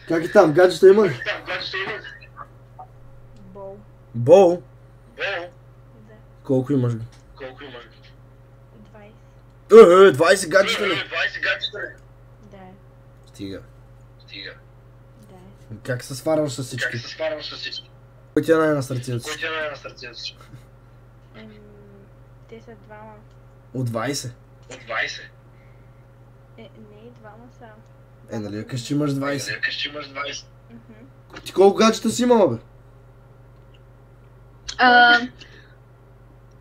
Как е там? Гаджета има ли? Бол. Бол? Да. Колко имаш? 20. 20 гаджета ли? Да. Стига. Да. Как се сварваш с всички? Кой ти е най на сърцето? Те са двама. От 20? Не, двама са. Нали къс, че имаш 20? Мгм. Ти колко гаджета си имала, бе?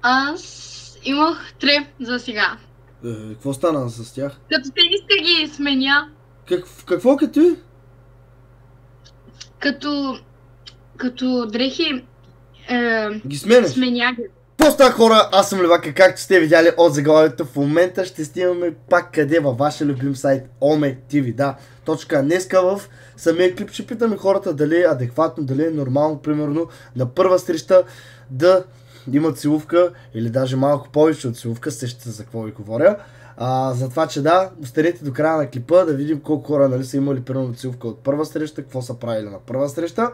Аз имах 3 за сега. Какво стана с тях? Като те сте ги сменя, Какво като ти? като дрехи Ги сменяш? сменя ги. Поста хора, аз съм Левака, както сте видяли от заглавието. В момента ще снимаме пак къде във вашия любим сайт Ome TV. Да, точка. Днеска в самия клип ще питаме хората дали е адекватно, дали е нормално, примерно на първа среща да имат целувка или даже малко повече от целувка, сещате за какво ви говоря. За това, че да, останете до края на клипа да видим колко хора, нали, са имали примерно целувка от първа среща, какво са правили на първа среща.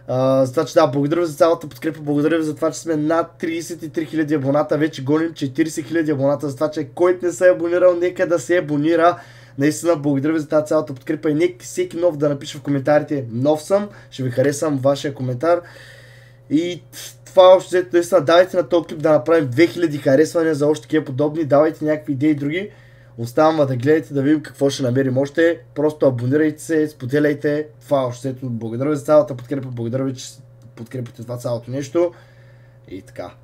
За това, че да, благодаря ви за цялата подкрепа, благодаря ви за това, че сме над 33 000 абоната, вече гоним 40 000 абоната, за това, че който не се е абонирал, нека да се абонира. Наистина, благодаря ви за тази цялата подкрепа и нека всеки нов да напише в коментарите нов съм, ще ви харесам вашия коментар. И това общо взето, наистина, давайте на този клип да направим 2000 харесвания за още такива подобни, давайте някакви идеи други. Оставам да гледате, да видим какво ще намерим още. Просто абонирайте се, споделяйте. Това още. Благодаря ви за цялата подкрепа. Благодаря ви, че подкрепите това цялото нещо. И така.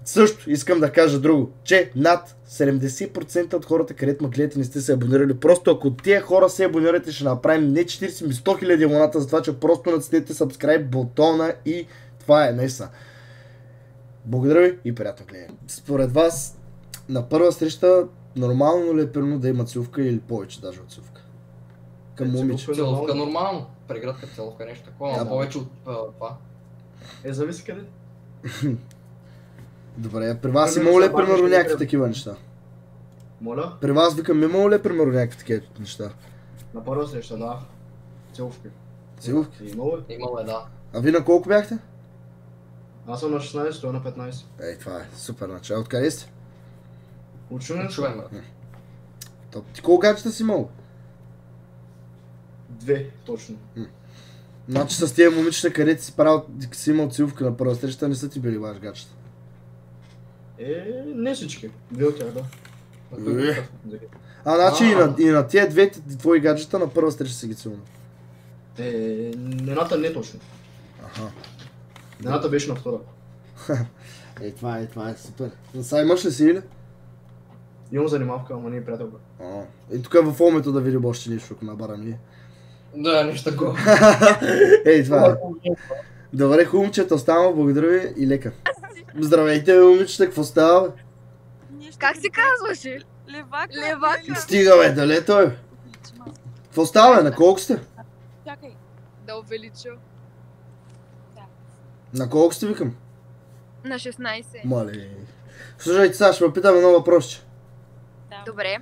Също искам да кажа друго, че над 70% от хората, където ме гледате, не сте се абонирали. Просто ако тия хора се абонирате, ще направим не 40, 100 000 абоната, за това, че просто натиснете subscribe бутона и това е наистина. Благодаря ви и приятно гледане. Според вас, на първа среща нормално ли е примерно да има целувка или повече даже от целувка? Към момиче. Целувка нормално. Преградка целувка, нещо такова, но повече от това. Зависи къде. Добре, при вас имало ли примерно някакви такива неща? Моля? При вас викам, имало ли примерно някакви такива неща? На първа среща, да. Целувки. Целувки? Имало е, да. А ви на колко бяхте? Аз съм на 16, той на 15. Ей, това е супер начало. Откъде сте? Учуне? Чувай, брат. Ти колко гаджета си имал? 2, точно. Значи с тия момичета, където си имал целувка на първа среща, не са ти били ваш гаджета? Не всички. 2 от тях, да. Значи и на тия двете твои гаджета на първа среща си ги целувал? Едната не точно. Аха. Едната беше на втора. Това е супер. Сега имаш ли си или? Имам занимавка, ама не е приятелка. И тук в омето да видим още нещо, ако набарам ние. Да, нещо такова. Това е. Добре, хубавчета, оставам, благодаря ви и лека. Здравейте, момичета, какво става? Как се казваше? Левака. Стига, бе, дале той. Какво става, бе, на колко сте? Чакай. Да увелича. На колко сте, викам? На 16. Мале. Слушайте, сега ще ме питам едно въпросче. Добре.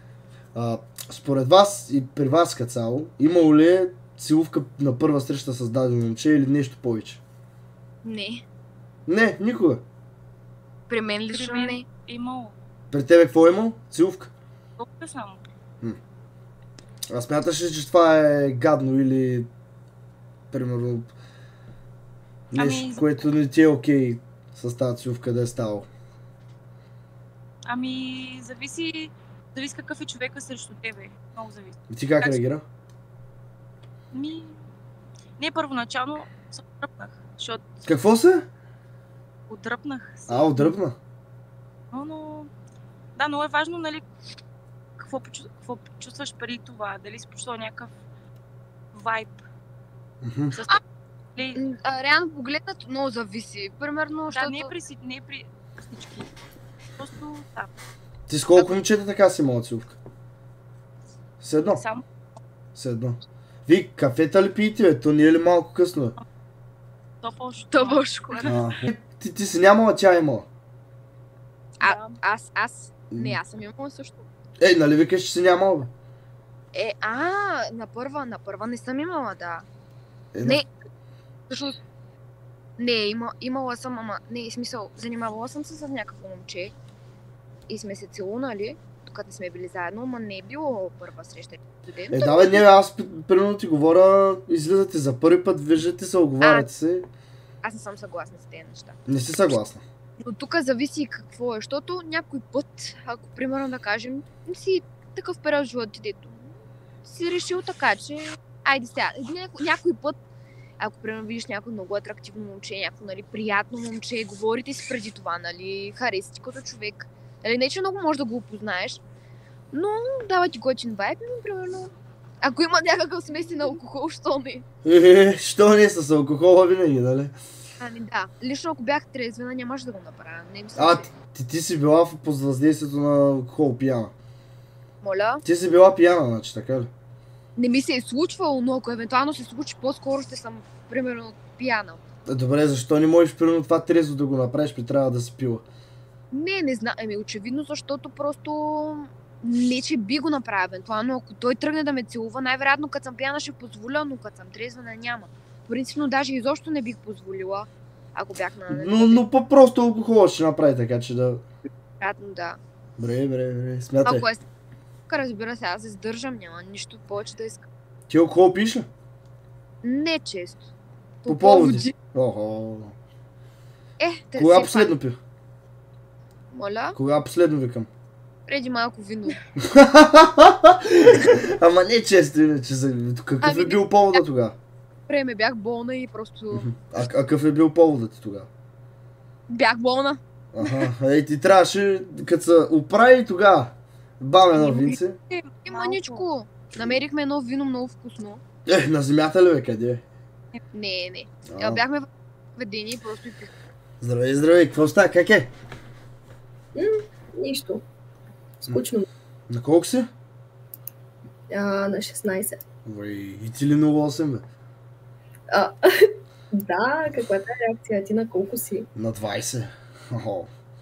Според вас и при вас като цяло, имало ли е целувка на първа среща с дадено момче или нещо повече? Не. Не, никога. При мен лично не. Имало. При тебе какво е имал? Целувка? Толкова само. А смяташ ли, че това е гадно или примерно нещо, което не ти е окей с тази целувка да е ставало? Зависи какъв е човека срещу тебе. Много зависи. И ти как реагира? Не, първоначално се отдръпнах, защото... Какво се? Отдръпнах се. Отдръпна? Но... Да, много е важно, нали, какво почувстваш преди това, дали си почувствал някакъв вайб. Реално погледнато много зависи. Примерно, да, не е при всички. Просто, да. Ти с колко момчета така си имала целувка? С едно? Само. С едно. Ви, кафета ли пиете, бе? То не е ли малко късно? То по-шко. Ти си нямала, тя имала? Аз? Не, аз съм имала също. Нали викаш, че си нямала, бе? На първа не съм имала, да. Не, всъщност, не, имала съм, ама, не, смисъл, занимавала съм се с някакво момче и сме се целунали, докато сме били заедно, ама не е било първа среща. Да бе, не, аз примерно ти говоря, излизате за първи път, виждате се, оговаряте се. Аз не съм съгласна с тези неща. Не си съгласна. Но тук зависи какво е, защото някой път, ако примерно да кажем, си такъв период в живота ти, дето си решил така, че айде сега, някой път, ако примерно видиш някой много атрактивно момче, някакво нали, приятно момче, говорите си преди това, нали, хареса ти като човек, нали, не че много можеш да го опознаеш, но дава ти готин вайб, но примерно, ако има някакъв смеси на алкохол, що не? Що не с алкохола винаги, нали? Ами да, лично ако бях трезвена, нямаше да го направя. Не мисля, Ти си била под въздействието на алкохол пияна. Моля? Ти си била пияна, значи, така ли? Не ми се е случвало, но ако евентуално се случи, по-скоро ще съм, примерно, пияна. Добре, защо не можеш примерно това трезво да го направиш, при трябва да си пила? Не знам. Очевидно, защото просто не, че би го направил. Евентуално, ако той тръгне да ме целува, най-вероятно като съм пияна ще позволя, но като съм трезвена няма. Принципно даже изобщо не бих позволила, ако бях на... Но по-просто алкохола ще направи така, че да... Вероятно, да. Добре, смятай. Ако е разбира се, аз се сдържам, няма нищо повече да искам. Ти алкохол пиеш ли? Не често. По поводи? Охо. Кога последно пи? Моля? Кога последно викам? Преди малко вино. Ама не често, иначе. Какъв е бил повода тогава? Време бях болна и просто... А какъв е бил повода ти тогава? Бях болна. Ей, ти трябваше, като се оправи тогава. Бам едно винце. Маничко. Намерихме едно вино много вкусно. На земята ли бе, къде? Не. Бяхме в ведение и просто и пих. Здравей, какво става, как е? Нищо. Скучно. На колко си? На 16. И ти ли 08, бе? Да, каква е реакция? Ти на колко си? На 20.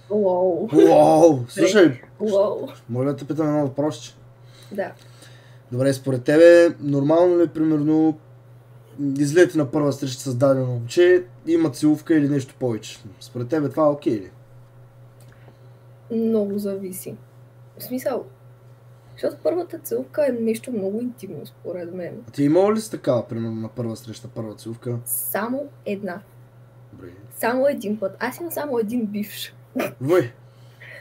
Уау. Слушай, Уау. моля да те питам едно въпросче. Да. Добре, според тебе, нормално ли, примерно, излезете на първа среща с дадено момче, има целувка или нещо повече? Според тебе това е окей ли? Много зависи. В смисъл, защото първата целувка е нещо много интимно, според мен. А ти имала ли си такава, примерно, на първа среща, първа целувка? Само една. Добре. Само един път. Аз имам само един бивш. Вой,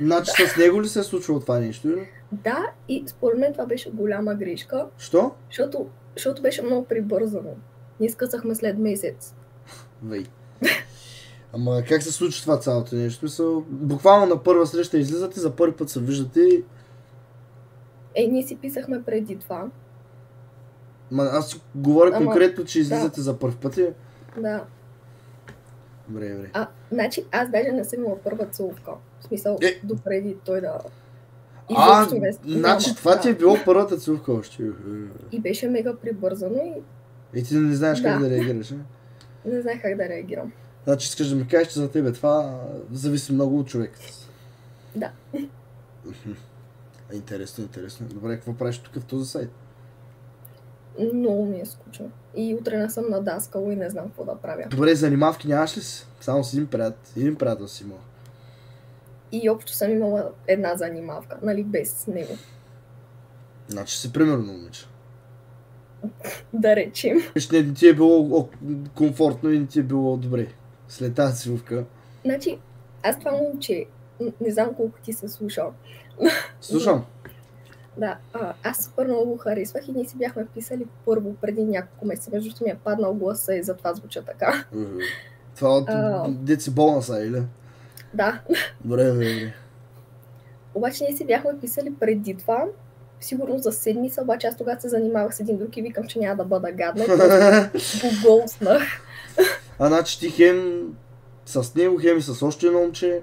значи с него ли се е случило това нещо, или? Да, и според мен това беше голяма грешка. Що? Защото беше много прибързано. Ние скъсахме след месец. Вей. Ама как се случи това цялото нещо? Буквално на първа среща излизате, за първи път се виждате и... Ние си писахме преди това. Аз си говоря конкретно, че излизате за първ път. Да. Добре. Значи аз даже не съм имала първа целувка. В смисъл, допреди той да... Значи това ти е било първата целувка още. И беше мега прибързано и ти не знаеш как да реагираш, не? Не знаех как да реагирам. Значи искаш да ми кажеш, че за тебе това зависи много от човека. Да. Интересно. Добре, какво правиш тук в този сайт? Много ми е скучно. И утре не съм надаскала и не знам какво да правя. Добре, занимавки нямаш ли си? Само с един приятел си имал. И общо съм имала една занимавка, нали, без него. Значи си примерно момиче. Да речем. Не ти е било комфортно и не ти е било добре. След тази целувка. Значи, аз това момче, не знам колко ти се слушал. Слушам. Да, аз супер много го харесвах и ние си бяхме писали първо преди няколко месеца, между ми е паднал гласа и затова звуча така. Това от деца болна са, или? Да. Добре. Обаче ние си бяхме писали преди това, сигурно за седмица, обаче аз тогава се занимавах с един друг и викам, че няма да бъда гадна и просто го голснах. Значи ти хем с него, хем и с още едно момче.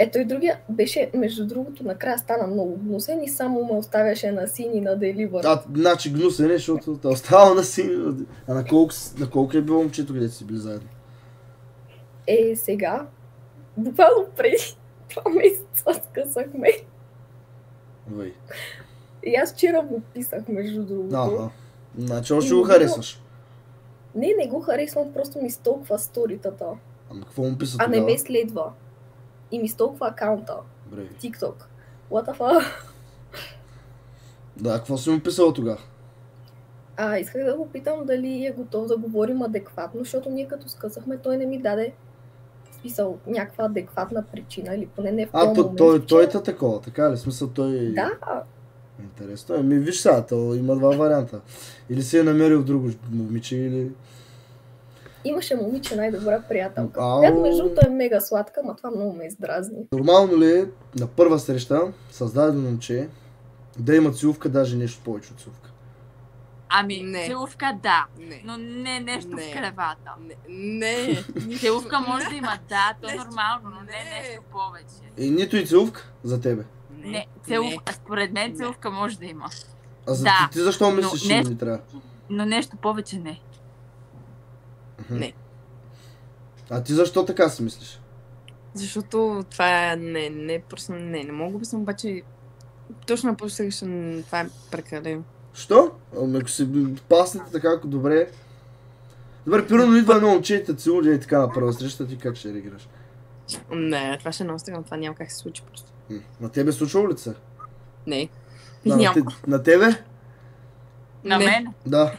Ето и другия беше, между другото, накрая стана много гнусен и само ме оставяше на син и на деливър. Значи гнусен е, защото те остава на син. А на колко е било момчето, където си били заедно? Сега, буквално преди 2 месеца скъсахме. Вай. И аз вчера го писах, между другото. Значи още го харесваш. Не го харесвам, просто ми столква сторитата. Ама какво му писа А тогава? не ме следва. И ми столква акаунта. Добре. TikTok. What the fuck? Да, какво си му писала тогава? Исках да го питам дали е готов да говорим адекватно, защото ние като скъсахме, той не ми даде смисъл някаква адекватна причина или поне не в този момент. Той е такова, така ли? Смисъл той... Да, Интересно. Ами виж сега, то има два варианта. Или си е намерил друго момиче, или... имаше момиче, най-добра приятелка. Ау. Която между другото е мега сладка, ма това много ме издразни. Нормално ли е на първа среща с дадено момче да има целувка, даже нещо повече от целувка? Ами, Не. целувка да, Не. но не нещо Не. в кревата. Не. Целувка може да има, да, то е Нещо. нормално, но не Не. нещо повече. И нито и целувка за тебе. Не, целувка, според мен целувка може да има, А за Да, ти защо но мислиш, че не- не трябва? но нещо повече не. Не. А ти защо така си мислиш? Защото това не, просто не мога да съм, обаче точно по среща това е прекалено. Що? Ами ако си паснете така, ако добре... Добре, примерно идва едно момче и те целуди и така на първа среща, ти как ще реагираш? Не, това ще е много странно, това няма как се случи просто. На тебе случвало ли се? Не. Да, Няма. на тебе? На Не. мен Да.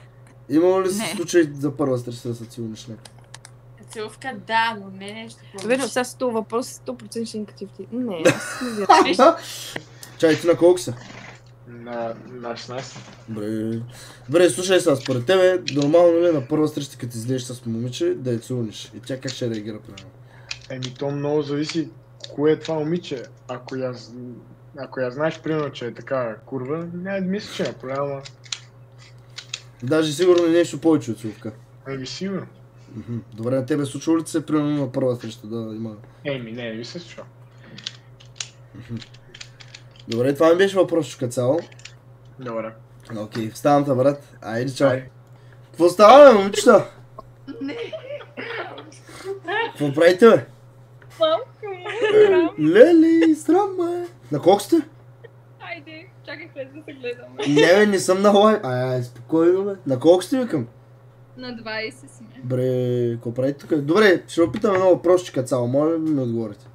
Имало ли си Не. случай за първа среща да се целуниш някой? целувка да, но не нещо Верно, сега с този въпрос 100% ще никакъв ти. Не, аз не вярвам. Чай, ти на колко са? На 16. Добре. Добре, слушай сега, според тебе, нормално ли е на първа среща, като излезеш с момиче, да я целуниш? И тя как ще реагира примерно? Еми, то много зависи кое е това момиче. Ако я знаеш, примерно, че е така курва, няма да мисля, че е проблема. Даже сигурно е нещо повече от целувка. Еми, сигурно. Добре, на тебе случва ли ти се примерно на първа среща да има? Еми, не ми се случва. Добре, това ми беше въпросчука цяло. Добре. Окей, вставам та, брат. Айде, чао. Ай. Какво става, бе, момичета? Какво правите, бе? Лели, срам, бе. На колко сте? Айде, чакай след да се гледаме. Не, бе, не съм на лайв. Ай, спокойно, бе. На колко сте, викам? На 20 сме. Добре, какво правите тук? Добре, ще опитам едно въпросчика цяло. Моля да ми отговорите.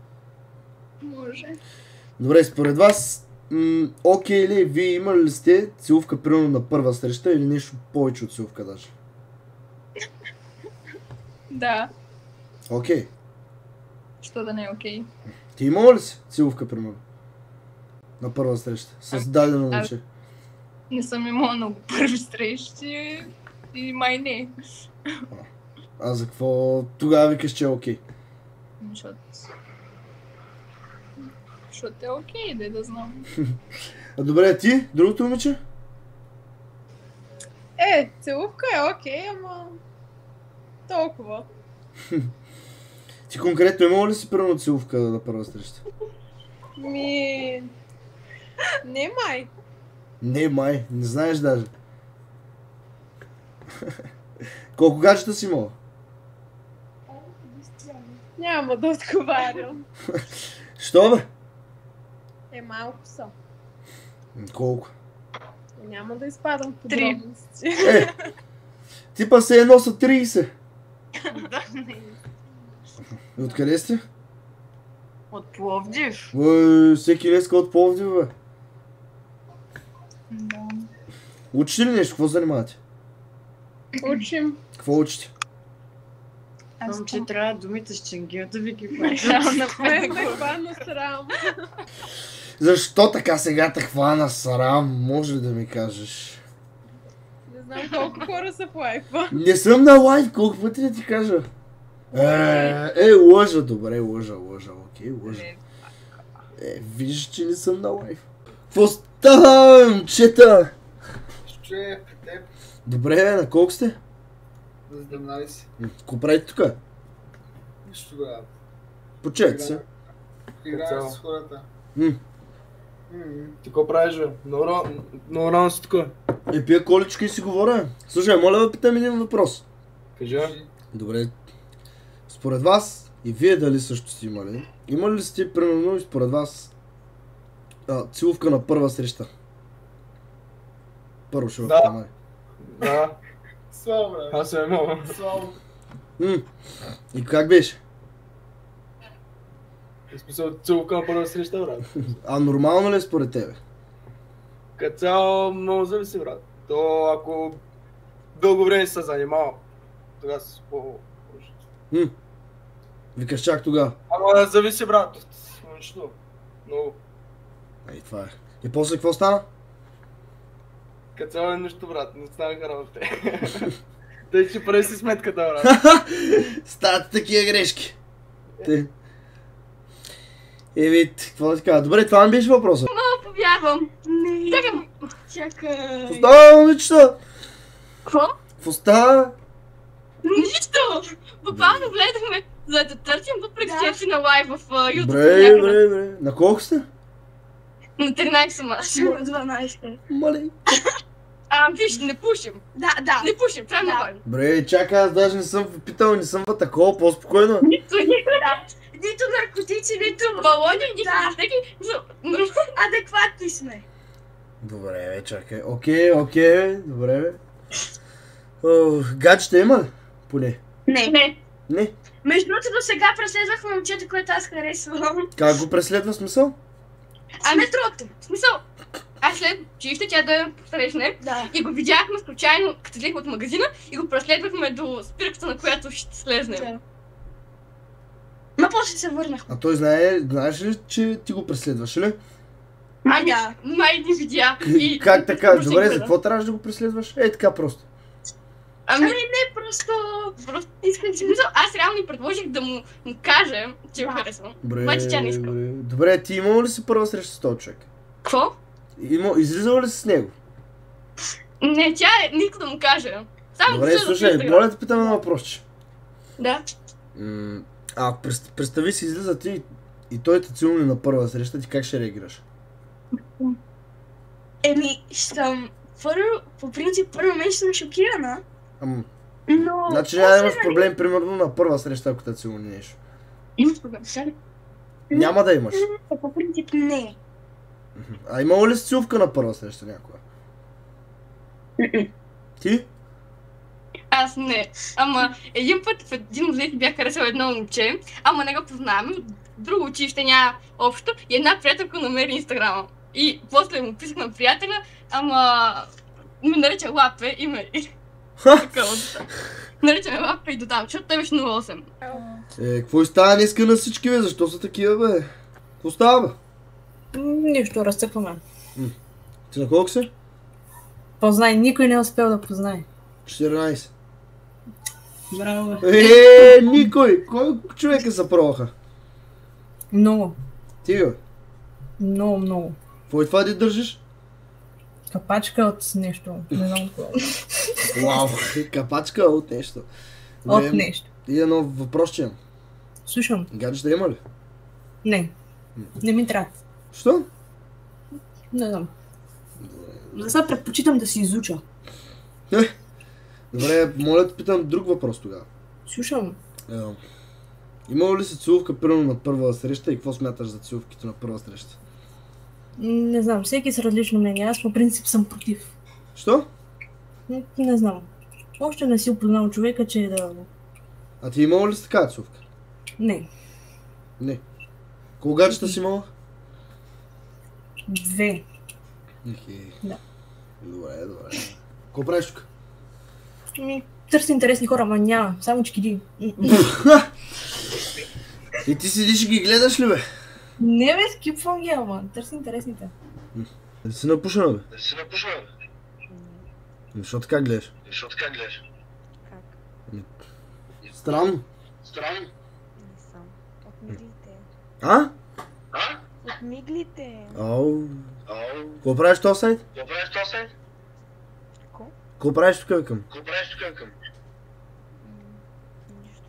Може. Добре, според вас, окей ли, вие имали ли сте целувка примерно на първа среща или нещо повече от целувка даже? Да. Окей. Що да не е окей? Ти имала ли си целувка примерно? На първа среща. С дадено момче. Не съм имала много първи срещи и май не. А за какво тогава викаш, че е окей? Защото е окей, да знам. А добре, а ти? Другото момиче? Целувка е окей, ама толкова. Ти конкретно имала ли си примерно целувка на първа среща? Не май. Не, май. Не знаеш даже. Колко гаджета си имала? Няма да отговарям. Що бе? Малко са. Колко? Няма да изпадам в подробности. Типа се едно са 30. Да, не. И откъде сте? От Пловдив. Всеки леска от Пловдив, бе. Да. Учите ли нещо? Какво занимавате? Учим. Какво учите? Аз че трябва думите с ченгил да ви ги На мен ме хвана срам. Защо така сега те хвана срам? Може ли да ми кажеш? Не знам колко хора са в лайфа. Не съм на лайф, колко пъти да ти кажа? Лъжа, добре, лъжа, окей, лъжа. Виждаш, че не съм на лайф. Какво става, момчета? Що е при теб? Добре, бе, на колко сте? За 17. Какво правите тук? Нищо да. Почете се. Играеш с хората. Ти какво правиш, бе? Много рано си тук. Пия количка и си говоря. Слушай, моля да питам един въпрос. Кажи. Добре. Според вас, и вие дали също сте имали, имали ли сте, примерно, според вас, целувка на първа среща? Първо ще Да. май. Да. Слава, брат. Аз съм мога. Слава. И как беше? В смисъл, целука на първа среща, брат. А нормално ли е според тебе? Като цяло много зависи, брат. То ако дълго време се занимава, тогава си по... Викаш чак тогава. Ама зависи, брат. Момичето. Много. Ей, това е. И после какво стана? Като цяло е нищо, брат. Не станаха работите. Тъй, че прави си сметката, брат. Стават такива грешки. Те. Вид, какво да ти кажа? Добре, това не беше въпросът. Мога повярвам. Не. Чакай. Какво става, момичета? Какво? Какво става? Нищо! Буквално гледахме, за да търсим въпреки че си на лайв в YouTube. Добре. На колко сте? На 13 съм аз. На 12. Малей. Виж, не пушим. Да. Не пушим, трябва да говорим. Добре, чакай, аз даже не съм питал, не съм такова, по-спокойно. Нито наркотици, нито балони, нито всеки. Адекватни сме. Добре, бе, чакай. Окей, добре, бе. Гаджета има ли? Поне. Не. Между другото, до сега преследвах момчето, което аз харесвам. Как го преследва смисъл? Метрото. В смисъл, аз след училище тя да посрещне и го видяхме случайно, като излех от магазина и го преследвахме до спирката, на която ще слезнем. Но после се върнах. А той знаеш ли, че ти го преследваш, ли? Май не видя. Как така? Добре, за какво трябваш да го преследваш? Така просто. Не, просто искам да си мисля. Аз реално ни предложих да му кажа, че го харесвам. Обаче тя не иска. Добре, ти имала ли си първа среща с този човек? Какво? Излизала ли си с него? Не, тя не иска да му кажа. Добре, слушай, моля да питам едно въпросче. Да. Представи си, излиза ти и той те целуне на първа среща, ти как ще реагираш? Съм по принцип, първо мен съм шокирана. Но... Значи няма да имаш проблем, примерно, на първа среща, ако те целуне нещо. Имаш проблем, сега ли? Няма да имаш. По принцип не. А имало ли си целувка на първа среща някога? Ти? Аз не. Ама един път в един лет бях харесала едно момче, ама не го познаваме, от друго училище няма общо и една приятелка намери инстаграма. И после му писах на приятеля, ама ме нарича Лапе и ме... Нарича ме Лапе и дотам, защото той беше 08. Какво става днеска на всички, бе? Защо са такива, бе? Какво става, бе? Нищо, разцъкваме. Ти на колко си? Познай, никой не е успел да познае. 14. Браво, бе. Никой! Кой човека се пробваха? Много. Ти, бе? Много. Какво е това да държиш? Капачка от нещо. Не знам какво. Вау, капачка от нещо. От нещо. И едно въпрос, че имам. Слушам. Гаджета има ли? Не ми трябва. Що? Не знам. За сега предпочитам да си изуча. Добре, моля да питам друг въпрос тогава. Слушам. Имало ли си целувка примерно на първа среща и какво смяташ за целувките на първа среща? Не знам, всеки с различно мнение. Аз по принцип съм против. Що? Не знам. Още не си опознал човека, че да... А ти имала ли си такава целувка? Не. Колко гаджета си имала? 2. Да. Добре. Какво правиш тук? Търси интересни хора, ама няма. Само чекиди. И ти седиш и ги гледаш ли, бе? Не, бе, скипвам ги, ама търси интересните. Да си напушена, бе? Защо така гледаш? Странно. Не съм. От миглите. От миглите. Какво правиш този сайт? Какво? Какво правиш тук към? Нищо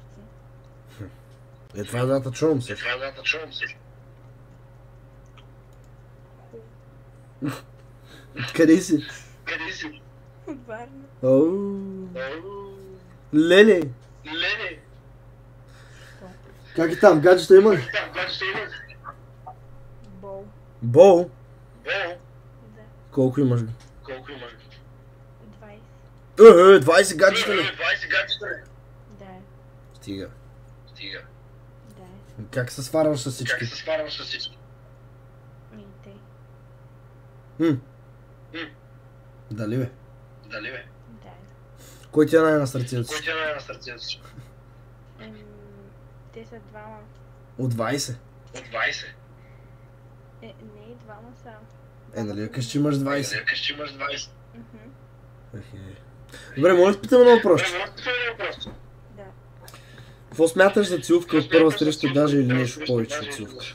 си. Това е дата, чувам се. Къде си? От Варна. Леле! Как е там? Гаджета има ли? Бол. Да. Колко имаш? 20. 20 гаджета ли? Да. Стига. Да. Как се сварваш с всички? Тъй. Дали бе? Да. Кой ти е най на сърцето? Те са двама. От 20? Не, двама са. Нали къс, че имаш 20? Мгм. Добре, може да питаме на въпрос? Да. Какво смяташ за целувка от първа среща даже или нещо повече от целувка?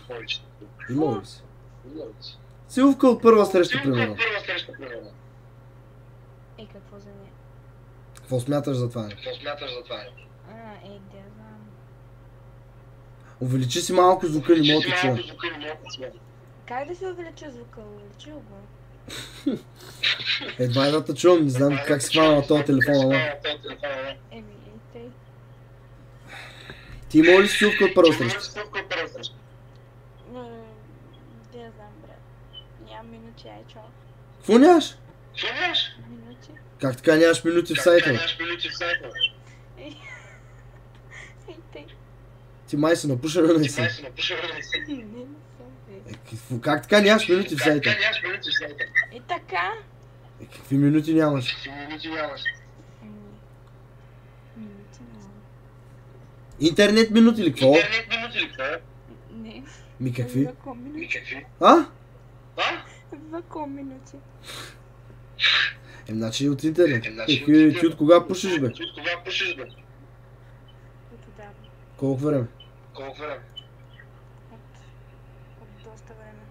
Има ли си? Целувка от първа среща, примерно. Какво за нея? Какво смяташ за това? Да знам. Увеличи си малко звука, не мога да чуя. Как да се увелича звука? Увеличил го. Едва да те чувам, не знам как си хвана на този телефон, ама. Тъй. Ти има ли си целувка от първа среща? Да знам, брат. Нямам минути, чао. Какво нямаш? Минути. Как така нямаш минути в сайта? Тъй. Ти май се напушена не си. Не съм. Как така нямаш минути в сайта? Така. Какви минути нямаш? Минути нямам. Интернет минути ли какво? Не. Ми какви? Минути. А? Вакуум минути. Значи от интернет. Ти от кога пушиш, бе? Колко време? От доста време.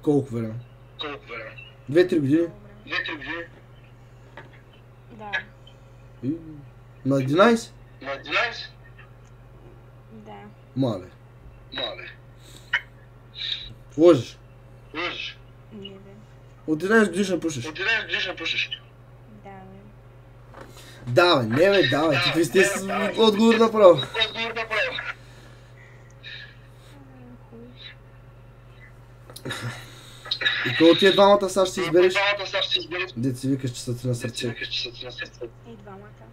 Колко време? 2-3 години? Да. На 11? Да. Мале. Лъжеш? Не, бе. От 11 годишна пушиш? Да, бе. Да, бе, не бе, да, бе, ти какви сте с отговор направо? И кой от тия двамата сега ще си избереш? Дет си викаш, че са ти на сърце. И двамата.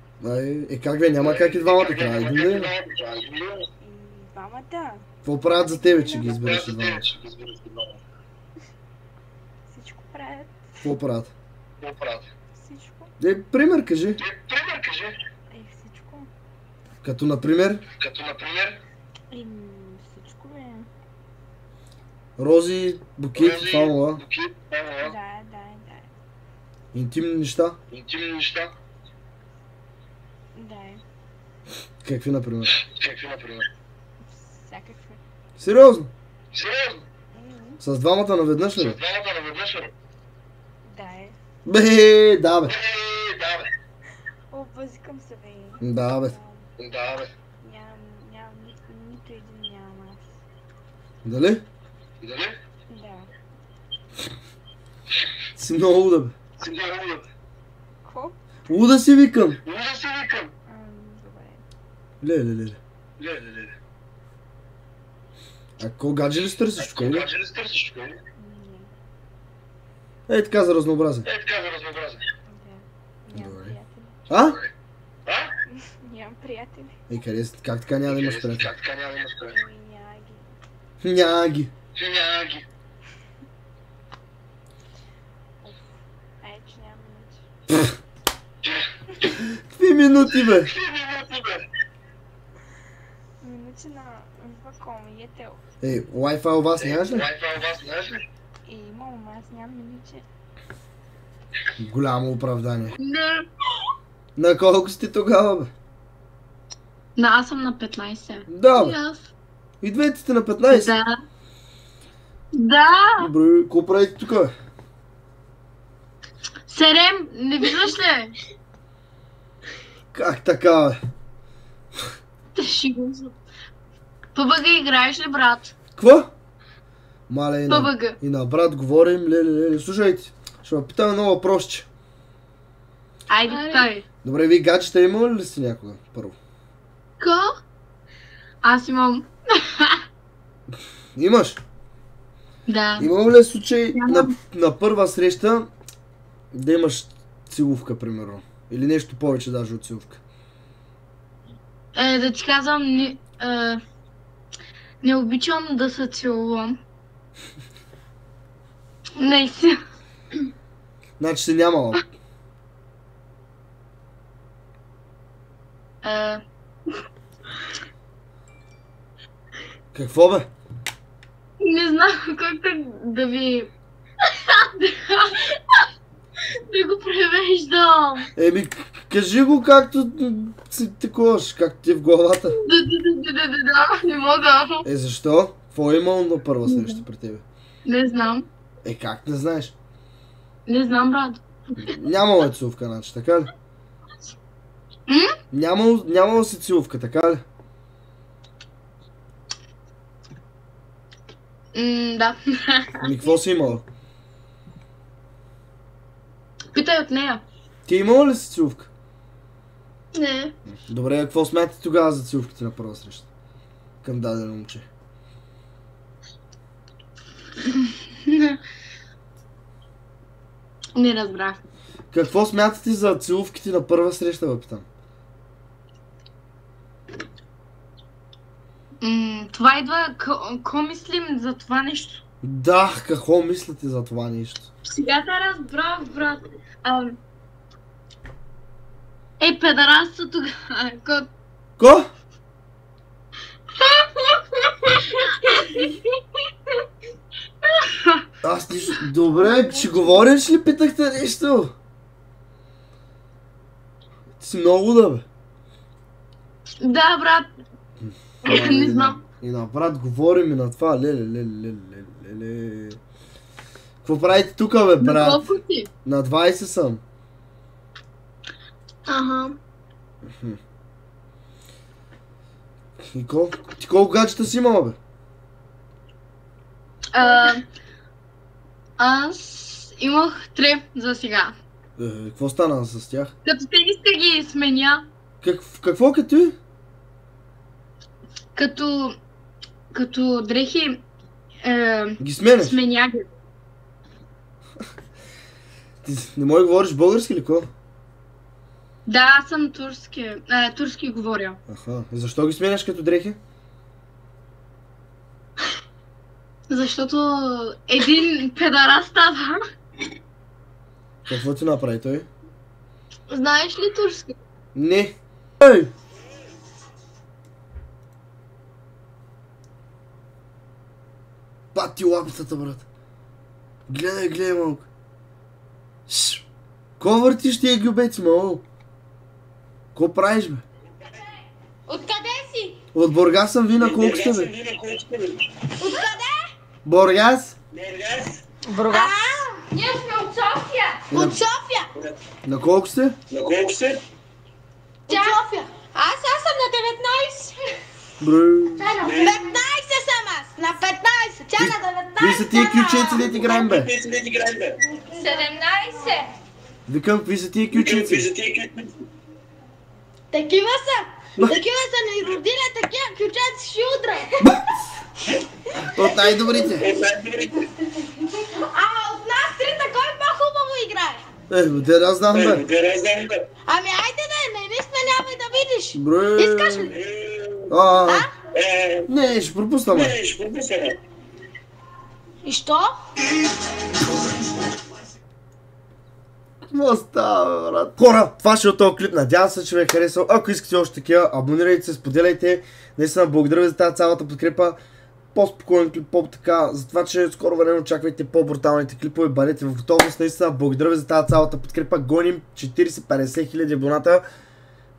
Как бе, няма как и двамата, трябва един да има. Двамата. Какво правят за тебе, че ги избереш и двамата? Всичко правят. Какво правят? Всичко. Пример кажи. Всичко. Като например? Всичко, бе. Рози, букет, това. Да. Интимни неща? Да. Какви, например? Всякакви. Сериозно? С двамата наведнъж ли? Да. Бе, да бе. Обвъзикам се, бе. Да бе. Нямам нито един нямам аз. Дали? Да. Си много луда, бе. Какво? Луда си викам. Добре. Леле. А какво гадже ли си търсиш, кой ли? Ей така за разнообразие. Добре. А? Нямам приятели. Къде си? Как така няма да имаш приятели? Няги. Няги. Че нямам минути. Какви минути, бе? Минути на вакуум и етел. Wi-Fi у вас нямаш ли? Имам, ама аз нямам минути. Голямо оправдание. Не. На колко сте тогава, бе? Да, аз съм на 15. Да, бе. И двете сте на 15? Да. Добре, какво правите тук, бе? Серем, не виждаш ли? Как така, бе? ПБГ играеш ли, брат? Какво? Мале, ПБГ. И на брат говорим, леле. Слушайте, ще ме питаме едно въпросче. Айде, питай. Добре, вие гаджета имали ли сте някога, първо? Ко? Аз имам. Имаш? Да. Имало ли случай на първа среща да имаш целувка, примерно? Или нещо повече даже от целувка? Да ти казвам, не обичам да се целувам. Наистина. Значи си нямала. Какво бе? Не знам как да ви... да го превеждам. Еми, кажи го както си такуваш, както ти е в главата. Да, не мога. Защо? Какво е имало на първа среща при тебе? Не знам. Как не знаеш? Не знам, брат. Нямало е целувка, значи, така ли? Нямало си целувка, така ли? Да. Какво си имала? Питай от нея. Ти имала ли си целувка? Не. Добре, какво смятате тогава за целувките на първа среща? Към дадено момче. Не разбрах. Какво смятате за целувките на първа среща, бе, питам? Това идва, какво мислим за това нещо? Да, какво мислите за това нещо? Сега те разбрах, брат. Педарасто тогава. Ко? Аз нищо... Добре, ще говориш ли питахте нещо? Ти си много да, бе. Да, брат. Не знам. И на брат говорим и на това. Леле. Какво правите тука, бе, брат? На колко си? На 20 съм. Ага. И ти колко гаджета си имала, бе? Аз имах 3 за сега. Какво стана с тях? Като те не ги сменя. Какво като и? Като дрехи ги сменяш? Сменя ги. Ти не може да говориш български ли, ко? Да, аз съм турски говоря. Аха, и защо ги сменяш като дрехи? Защото един педарас става. Какво ти направи той? Знаеш ли турски? Не. Ей! Пати лапицата, брат. Гледай малко. Ко въртиш тия гюбеци, мало? Ко правиш, бе? Откъде си? От Бургас съм, ви на колко сте, бе? Откъде? Бургас? Бургас. Ние сме от София. От София. На колко сте? От София. Аз съм на 19. Бръй. На 15 съм аз. На 15. Тя на 19. Какви са тия ключеци, де ти граем, бе? 17. Викам, какви са тия ключеци? Такива са. Такива са ни родили, такива ключеци ще удра. От най-добрите. От нас трите, кой по-хубаво играе? Де да знам, бе. Ами айде да, не сменявай да видиш. Бръй. Искаш ли? Не, ще пропусна, бе. И що? Какво става, брат? Хора, това ще е от този клип. Надявам се, че ви е харесал. Ако искате още такива, абонирайте се, споделяйте. Наистина, благодаря ви за тази цялата подкрепа. По-спокоен клип, по-така, за това, че скоро време очаквайте по-бруталните клипове. Бъдете в готовност, наистина. Благодаря ви за тази цялата подкрепа. Гоним 40-50 хиляди абоната.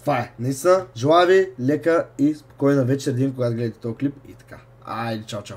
Това е. Наистина, желая ви лека и спокойна вечер, когато гледате този клип и така. Айде, чао.